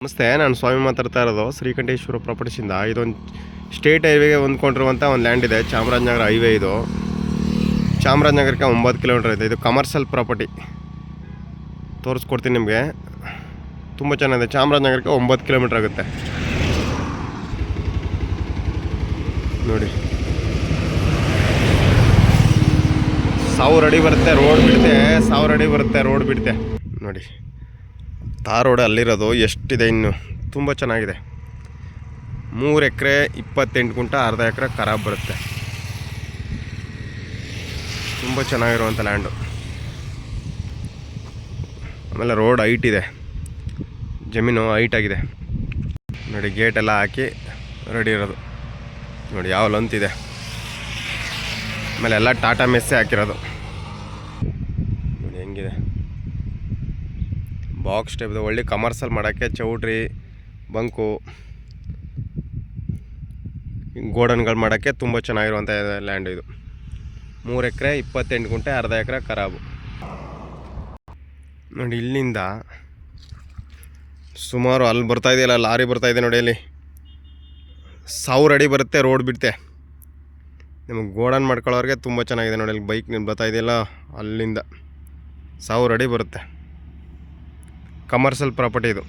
ನಮಸ್ತೆ, ನಾನು ಸ್ವಾಮಿ ಮಾತಾಡ್ತಾ ಇರೋದು ಶ್ರೀಕಂಠೇಶ್ವರ ಪ್ರಾಪರ್ಟೀಸಿಂದ. ಇದೊಂದು ಸ್ಟೇಟ್ ಹೈವೇಗೆ ಹೊಂದ್ಕೊಂಡಿರುವಂಥ ಒಂದು ಲ್ಯಾಂಡ್ ಇದೆ. ಚಾಮರಾಜನಗರ ಹೈವೇ ಇದು. ಚಾಮರಾಜನಗರಕ್ಕೆ 9 ಕಿಲೋಮೀಟರ್ ಇದೆ. ಇದು ಕಮರ್ಷಿಯಲ್ ಪ್ರಾಪರ್ಟಿ. ತೋರಿಸ್ಕೊಡ್ತೀನಿ ನಿಮಗೆ. ತುಂಬ ಚೆನ್ನಾಗಿದೆ. ಚಾಮರಾಜನಗರಕ್ಕೆ 9 ಕಿಲೋಮೀಟರ್ ಆಗುತ್ತೆ ನೋಡಿ. 1000 ಅಡಿ ಬರುತ್ತೆ ರೋಡ್ ಬಿಡುತ್ತೆ. 1000 ಅಡಿ ಬರುತ್ತೆ ರೋಡ್ ಬಿಡುತ್ತೆ ನೋಡಿ. ತಾರ್ ರೋಡ್ ಅಲ್ಲಿರೋದು ಎಷ್ಟಿದೆ, ಇನ್ನು ತುಂಬ ಚೆನ್ನಾಗಿದೆ. 3 ಎಕರೆ 28 ಗುಂಟ, ಅರ್ಧ ಎಕರೆ ಖರಾಬ್ ಬರುತ್ತೆ. ತುಂಬ ಚೆನ್ನಾಗಿರುವಂಥ ಲ್ಯಾಂಡು. ಆಮೇಲೆ ರೋಡ್ ಹೈಟ್ ಇದೆ, ಜಮೀನು ಹೈಟ್ ಆಗಿದೆ ನೋಡಿ. ಗೇಟೆಲ್ಲ ಹಾಕಿ ರೆಡಿ ಇರೋದು ನೋಡಿ. ಯಾವ ಲಂತಿದೆ. ಆಮೇಲೆ ಎಲ್ಲ ಟಾಟಾ ಮೆಸ್ಸೇ ಹಾಕಿರೋದು ನೋಡಿ. ಹೆಂಗಿದೆ ಬಾಕ್ಸ್ ಟೈಪ್ ಇದೆ. ಒಳ್ಳೆ ಕಮರ್ಷಿಯಲ್ ಮಾಡೋಕ್ಕೆ ಚೌಟ್ರಿ, ಬಂಕು, ಗೋಡನ್ಗಳು ಮಾಡೋಕ್ಕೆ ತುಂಬ ಚೆನ್ನಾಗಿರುವಂಥ ಲ್ಯಾಂಡ್ ಇದು. 3 ಎಕರೆ 28 ಗುಂಟೆ, ಅರ್ಧ ಎಕರೆ ಖರಾಬು ನೋಡಿ. ಇಲ್ಲಿಂದ ಸುಮಾರು ಅಲ್ಲಿ ಬರ್ತಾಯಿದೆಯಲ್ಲ, ಲಾರಿ ಬರ್ತಾಯಿದೆ ನೋಡಿ. ಅಲ್ಲಿ 1000 ಅಡಿ ಬರುತ್ತೆ ರೋಡ್ ಬಿಡುತ್ತೆ. ನಿಮಗೆ ಗೋಡನ್ ಮಾಡ್ಕೊಳ್ಳೋರಿಗೆ ತುಂಬ ಚೆನ್ನಾಗಿದೆ ನೋಡಿ. ಅಲ್ಲಿ ಬೈಕ್ ನಿಮ್ಗೆ ಬರ್ತಾಯಿದೆಯಲ್ಲ, ಅಲ್ಲಿಂದ 1000 ಅಡಿ ಬರುತ್ತೆ. ಕಮರ್ಷಿಯಲ್ ಪ್ರಾಪರ್ಟಿ ಇದು.